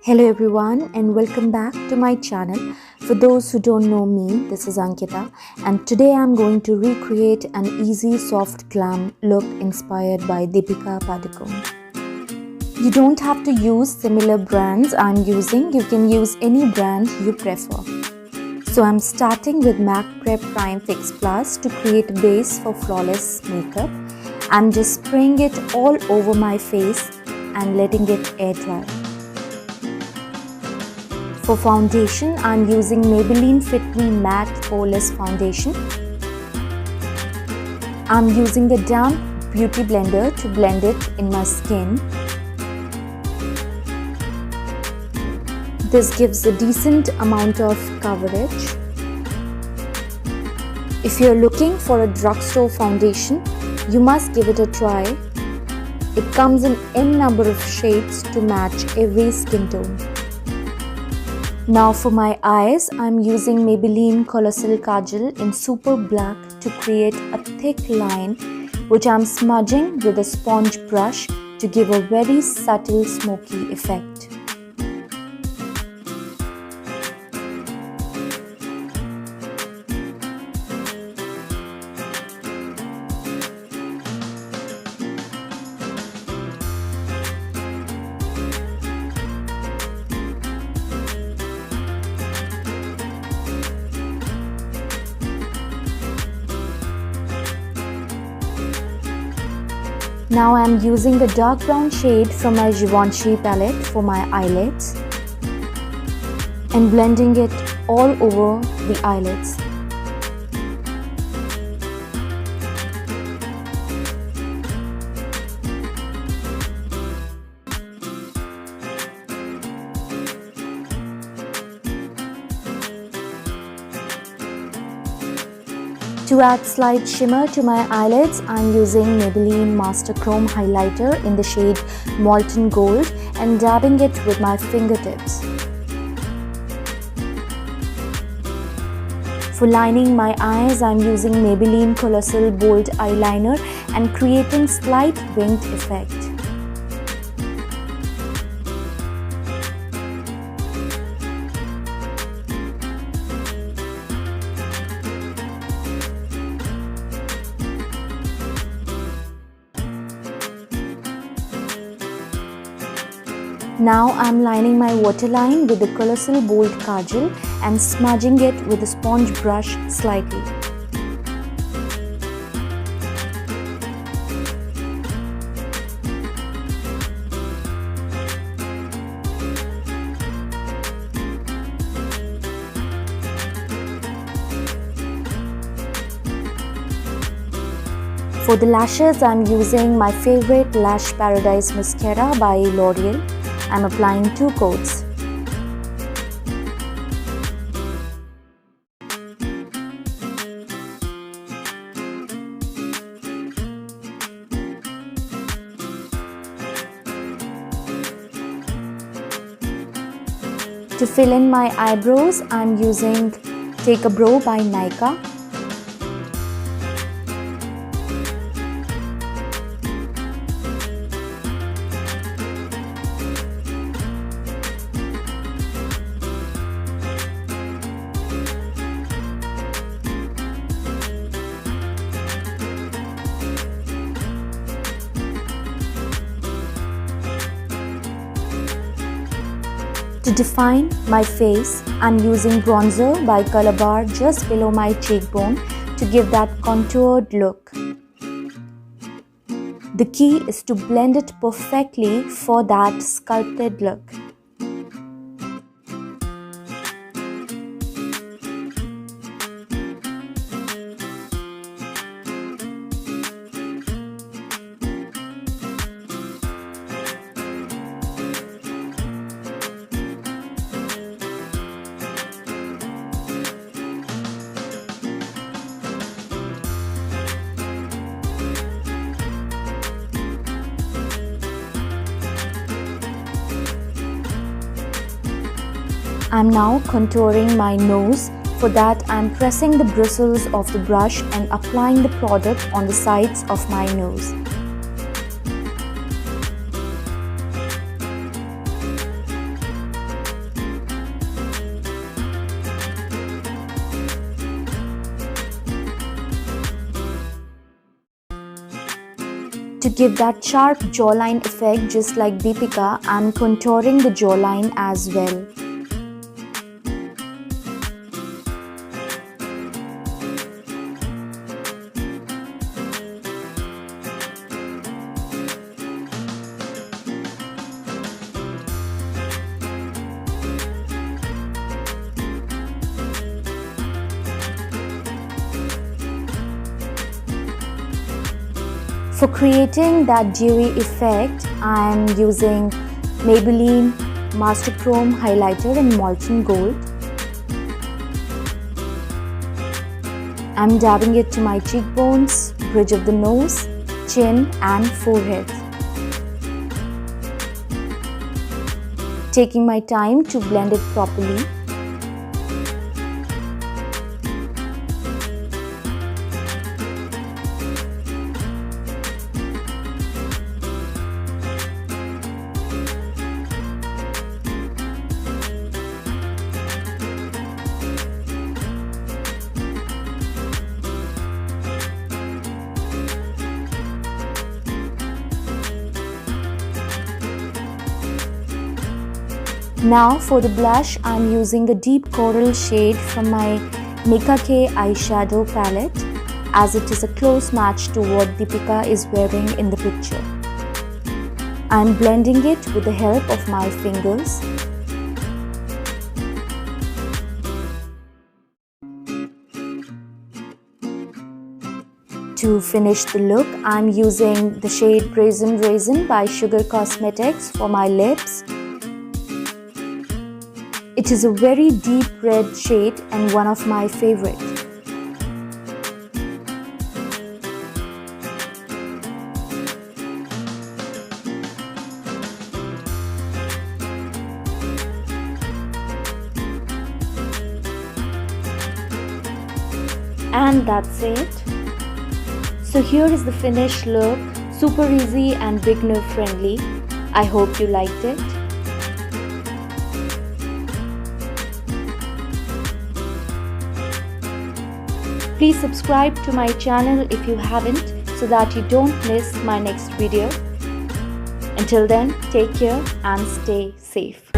Hello everyone and welcome back to my channel. For those who don't know me, this is Ankita and today I'm going to recreate an easy soft glam look inspired by Deepika Padukone. You don't have to use similar brands I'm using, you can use any brand you prefer. So I'm starting with MAC Prep Prime Fix Plus to create a base for flawless makeup. I'm just spraying it all over my face and letting it air dry. For foundation, I'm using Maybelline Fit Me Matte+poreless foundation. I'm using the damp beauty blender to blend it in my skin. This gives a decent amount of coverage. If you're looking for a drugstore foundation, you must give it a try. It comes in n number of shades to match every skin tone. Now for my eyes, I'm using Maybelline Colossal Kajal in super black to create a thick line which I'm smudging with a sponge brush to give a very subtle smoky effect. Now I'm using the dark brown shade from my Givenchy palette for my eyelids and blending it all over the eyelids. To add slight shimmer to my eyelids, I'm using Maybelline Master Chrome Highlighter in the shade Molten Gold and dabbing it with my fingertips. For lining my eyes, I'm using Maybelline Colossal Bold Eyeliner and creating slight winged effect. Now I'm lining my waterline with the Colossal Bold Kajal and smudging it with a sponge brush slightly. For the lashes, I'm using my favorite Lash Paradise mascara by Loreal. I'm applying 2 coats. To fill in my eyebrows, I'm using Take a Brow by Nykaa. To define my face, I'm using bronzer by Colorbar just below my cheekbone to give that contoured look. The key is to blend it perfectly for that sculpted look. I'm now contouring my nose. For that, I'm pressing the bristles of the brush and applying the product on the sides of my nose. to give that sharp jawline effect just like Deepika, I'm contouring the jawline as well. For creating that dewy effect, I am using Maybelline Master Chrome Highlighter in Molten Gold. I'm dabbing it to my cheekbones, bridge of the nose, chin and forehead. Taking my time to blend it properly. Now for the blush, I am using a deep coral shade from my Nicka eyeshadow palette, as it is a close match to what Deepika is wearing in the picture. I am blending it with the help of my fingers. To finish the look, I am using the shade Brazen Raisin by Sugar Cosmetics for my lips. It is a very deep red shade and one of my favorite. And that's it. So here is the finished look, super easy and beginner friendly. I hope you liked it. Please subscribe to my channel if you haven't, so that you don't miss my next video. Until then, take care and stay safe.